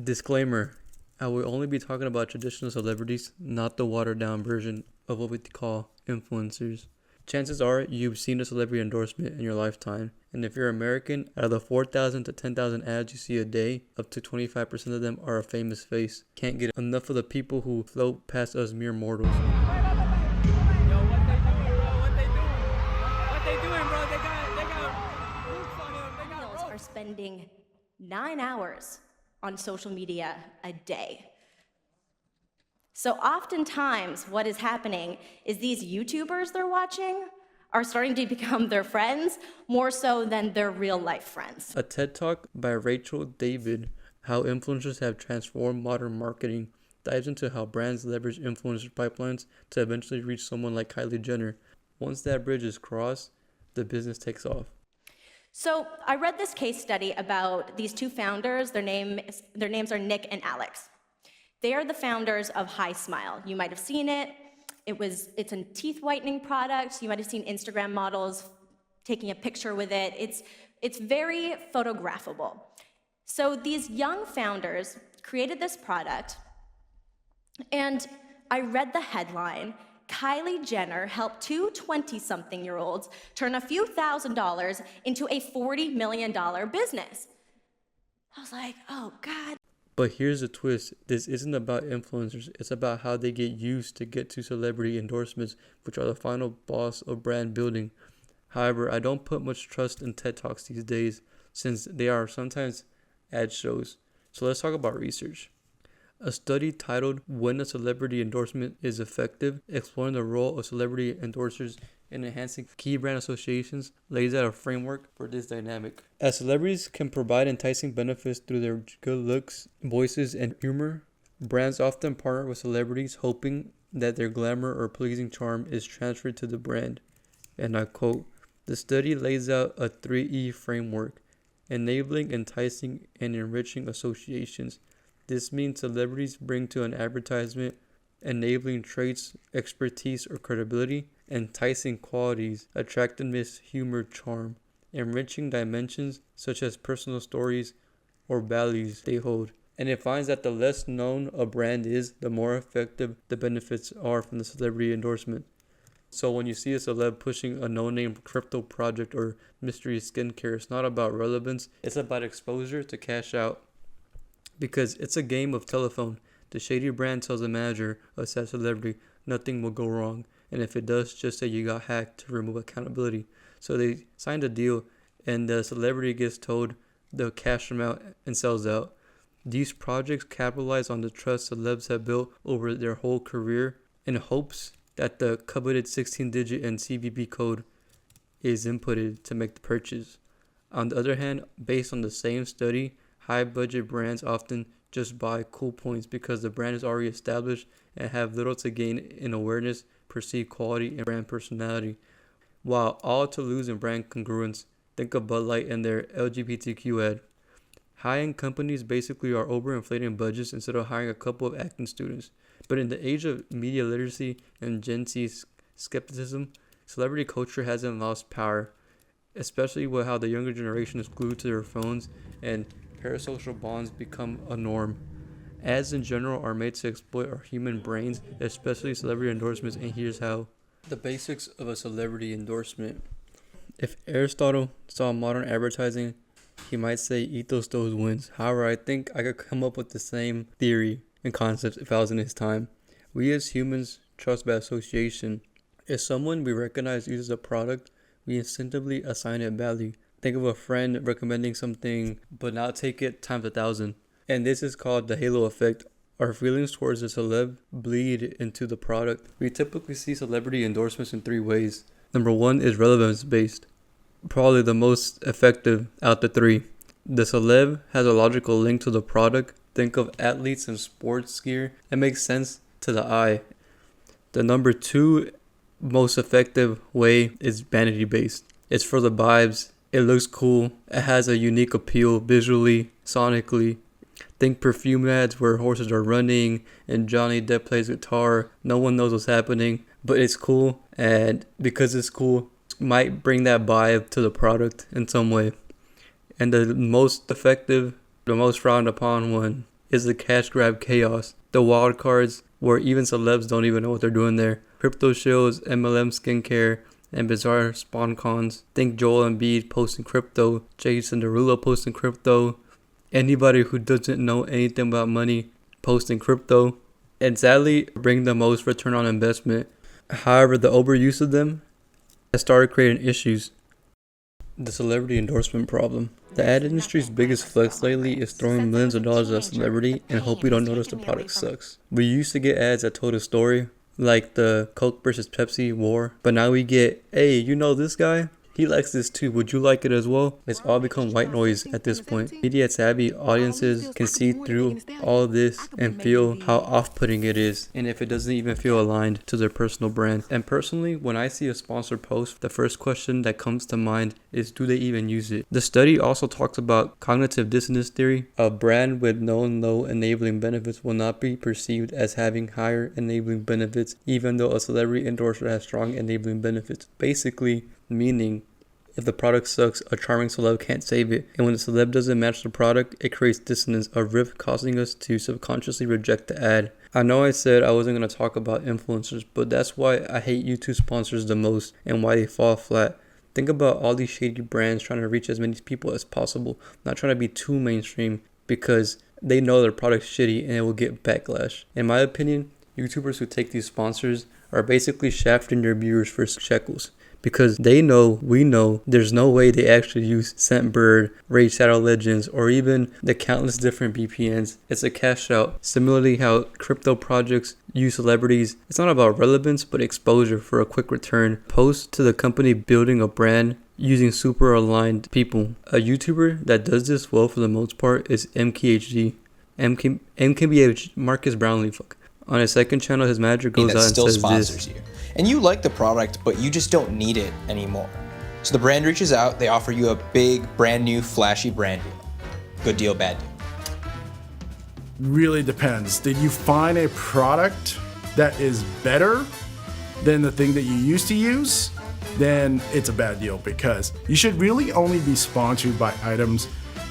Disclaimer, I will only be talking about traditional celebrities, not the watered down version of what we call influencers. Chances are you've seen a celebrity endorsement in your lifetime, and if you're American, out of the 4,000 to 10,000 ads you see a day, up to 25% of them are a famous face. Can't get enough of the people who float past us mere mortals. Yo, what they doing, bro? What they doing, bro? They got roots on them. They got Millennials ropes. are spending 9 hours on social media a day. So oftentimes what is happening is these YouTubers they're watching are starting to become their friends more so than their real life friends. A TED Talk by Rachel David, How Influencers Have Transformed Modern Marketing, dives into how brands leverage influencer pipelines to eventually reach someone like Kylie Jenner. Once that bridge is crossed, the business takes off. So I read this case study about these two founders. Their names are Nick and Alex. They are the founders of Hi Smile. You might have seen it. It's a teeth whitening product. You might have seen Instagram models taking a picture with it. It's very photographable. So these young founders created this product, and I read the headline, Kylie Jenner helped two 20-something-year-olds turn a few $1,000s into a $40 million business. I was like, oh God. But here's the twist. This isn't about influencers. It's about how they get used to get to celebrity endorsements, which are the final boss of brand building. However, I don't put much trust in TED Talks these days, since they are sometimes ad shows. So let's talk about research. A study titled When a Celebrity Endorsement is Effective, exploring the role of celebrity endorsers in enhancing key brand associations, lays out a framework for this dynamic. As celebrities can provide enticing benefits through their good looks, voices, and humor, brands often partner with celebrities hoping that their glamour or pleasing charm is transferred to the brand. And I quote, the study lays out a 3E framework, enabling, enticing, and enriching associations. This means celebrities bring to an advertisement enabling traits, expertise, or credibility, enticing qualities, attractiveness, humor, charm, enriching dimensions such as personal stories or values they hold. And it finds that the less known a brand is, the more effective the benefits are from the celebrity endorsement. So when you see a celeb pushing a no-name crypto project or mystery skincare, it's not about relevance, it's about exposure to cash out. Because it's a game of telephone. The shady brand tells the manager of said celebrity nothing will go wrong, and if it does, just say you got hacked to remove accountability. So they signed a deal, and the celebrity gets told they'll cash them out and sells out. These projects capitalize on the trust celebs have built over their whole career in hopes that the coveted 16-digit and CVV code is inputted to make the purchase. On the other hand, based on the same study, high-budget brands often just buy cool points because the brand is already established and have little to gain in awareness, perceived quality, and brand personality. While all to lose in brand congruence, think of Bud Light and their LGBTQ ad. High-end companies basically are overinflating budgets instead of hiring a couple of acting students. But in the age of media literacy and Gen Z skepticism, celebrity culture hasn't lost power, especially with how the younger generation is glued to their phones and parasocial bonds become a norm. Ads in general are made to exploit our human brains, especially celebrity endorsements, and here's how. The basics of a celebrity endorsement. If Aristotle saw modern advertising, he might say ethos those wins. However, I think I could come up with the same theory and concepts if I was in his time. We as humans trust by association. If someone we recognize uses a product, we instinctively assign it value. Think of a friend recommending something, but now take it times 1,000. And this is called the halo effect. Our feelings towards a celeb bleed into the product. We typically see celebrity endorsements in 3 ways. Number 1 is relevance-based, probably the most effective out the 3. The celeb has a logical link to the product. Think of athletes in sports gear. It makes sense to the eye. The number 2 most effective way is vanity-based. It's for the vibes. It looks cool. It has a unique appeal visually, sonically. Think perfume ads where horses are running and Johnny Depp plays guitar. No one knows what's happening, but it's cool. And because it's cool, it might bring that vibe to the product in some way. And the most effective, the most frowned upon one is the cash grab chaos, the wild cards where even celebs don't even know what they're doing there, crypto shows, MLM skincare, and bizarre spawn cons. Think Joel Embiid posting crypto, Jason Derulo posting crypto, anybody who doesn't know anything about money posting crypto, and sadly bring the most return on investment. However, the overuse of them has started creating issues. The celebrity endorsement problem. The ad industry's biggest flex lately is throwing millions of dollars at a celebrity and hope we don't notice the product sucks. We used to get ads that told a story, like the Coke versus Pepsi war, but now we get, hey, you know this guy? He likes this too. Would you like it as well? It's all become white noise at this point. Media savvy audiences can see through all of this and feel how off-putting it is, and if it doesn't even feel aligned to their personal brand. And personally, when I see a sponsored post, the first question that comes to mind is, do they even use it? The study also talks about cognitive dissonance theory. A brand with known low enabling benefits will not be perceived as having higher enabling benefits, even though a celebrity endorser has strong enabling benefits. Basically, meaning, if the product sucks, a charming celeb can't save it. And when the celeb doesn't match the product, it creates dissonance, a rift causing us to subconsciously reject the ad. I know I said I wasn't going to talk about influencers, but that's why I hate YouTube sponsors the most and why they fall flat. Think about all these shady brands trying to reach as many people as possible, not trying to be too mainstream because they know their product's shitty and it will get backlash. In my opinion, YouTubers who take these sponsors are basically shafting their viewers for shekels. Because they know, we know, there's no way they actually use Scentbird, Raid Shadow Legends, or even the countless different VPNs. It's a cash out. Similarly, how crypto projects use celebrities. It's not about relevance, but exposure for a quick return. Post to the company building a brand using super aligned people. A YouTuber that does this well for the most part is MKHG. MKBH, Marcus Brownlee, fuck. On his second channel, his manager goes out and still says sponsors this. you. And you like the product, but you just don't need it anymore. So the brand reaches out, they offer you a big, brand new, flashy brand deal. Good deal, bad deal. Really depends. Did you find a product that is better than the thing that you used to use? Then it's a bad deal, because you should really only be sponsored by items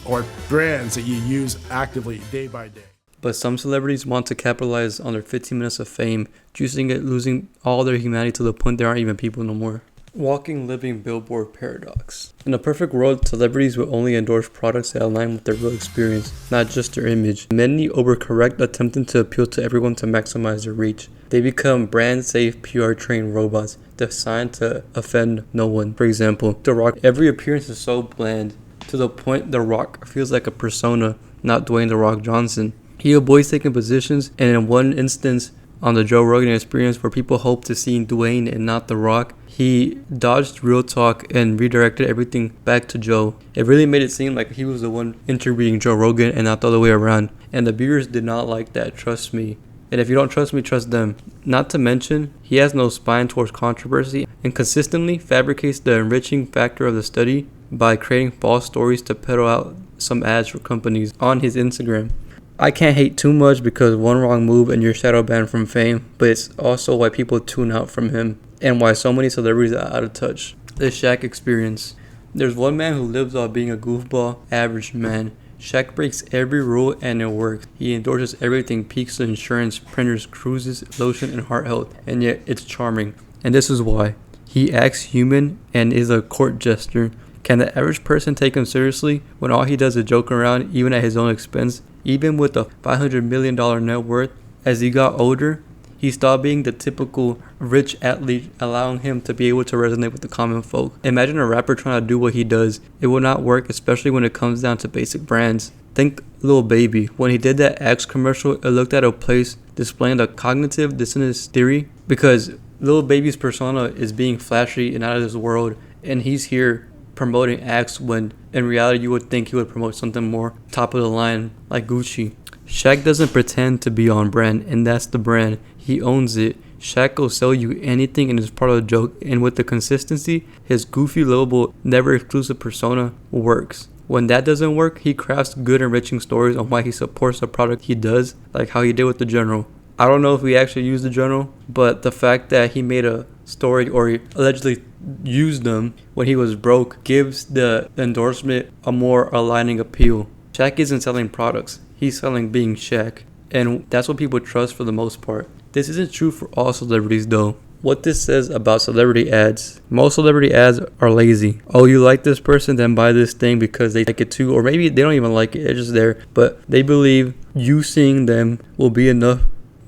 or brands that you use actively day by day. But some celebrities want to capitalize on their 15 minutes of fame, juicing it, losing all their humanity to the point they aren't even people no more. Walking, living Billboard paradox. In a perfect world, celebrities will only endorse products that align with their real experience, not just their image. Many overcorrect, attempting to appeal to everyone to maximize their reach. They become brand-safe, PR-trained robots, designed to offend no one. For example, The Rock, every appearance is so bland, to the point The Rock feels like a persona, not Dwayne The Rock Johnson. He avoids taking positions, and in one instance on the Joe Rogan Experience where people hope to see Dwayne and not The Rock, he dodged real talk and redirected everything back to Joe. It really made it seem like he was the one interviewing Joe Rogan and not the other way around. And the viewers did not like that, trust me. And if you don't trust me, trust them. Not to mention, he has no spine towards controversy and consistently fabricates the enriching factor of the study by creating false stories to peddle out some ads for companies on his Instagram. I can't hate too much because one wrong move and you're shadow banned from fame, but it's also why people tune out from him and why so many celebrities are out of touch. The Shaq Experience. There's one man who lives off being a goofball, average man. Shaq breaks every rule and it works. He endorses everything, peaks to insurance, printers, cruises, lotion, and heart health, and yet it's charming. And this is why. He acts human and is a court jester. Can the average person take him seriously when all he does is joke around, even at his own expense? Even with a $500 million net worth, as he got older, he stopped being the typical rich athlete, allowing him to be able to resonate with the common folk. Imagine a rapper trying to do what he does. It will not work, especially when it comes down to basic brands. Think Lil Baby. When he did that Axe commercial, it looked at a place displaying the cognitive dissonance theory, because Lil Baby's persona is being flashy and out of this world, and he's here promoting Axe when in reality you would think he would promote something more top of the line like Gucci. Shaq doesn't pretend to be on brand, and that's the brand. He owns it. Shaq will sell you anything and is part of the joke, and with the consistency, his goofy, lovable, never exclusive persona works. When that doesn't work, he crafts good enriching stories on why he supports the product he does, like how he did with the General. I don't know if we actually used the General, but the fact that he made a story or he allegedly used them when he was broke gives the endorsement a more aligning appeal. Shaq isn't selling products. He's selling being Shaq. And that's what people trust for the most part. This isn't true for all celebrities though. What this says about celebrity ads, most celebrity ads are lazy. Oh, you like this person, then buy this thing because they like it too. Or maybe they don't even like it, it's just there. But they believe you seeing them will be enough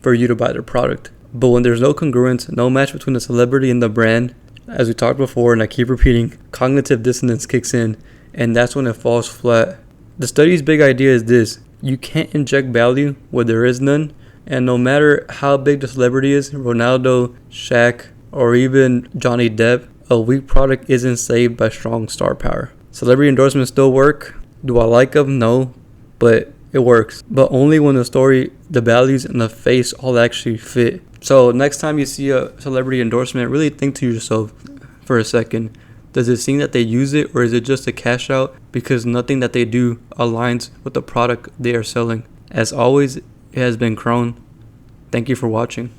for you to buy their product. But when there's no congruence, no match between the celebrity and the brand, as we talked before and I keep repeating, cognitive dissonance kicks in, and that's when it falls flat. The study's big idea is this: you can't inject value where there is none, and no matter how big the celebrity is, Ronaldo, Shaq, or even Johnny Depp, a weak product isn't saved by strong star power. Celebrity endorsements still work. Do I like them? No, but it works. But only when the story, the values, and the face all actually fit. So next time you see a celebrity endorsement, really think to yourself for a second. Does it seem that they use it, or is it just a cash out because nothing that they do aligns with the product they are selling? As always, it has been Crone. Thank you for watching.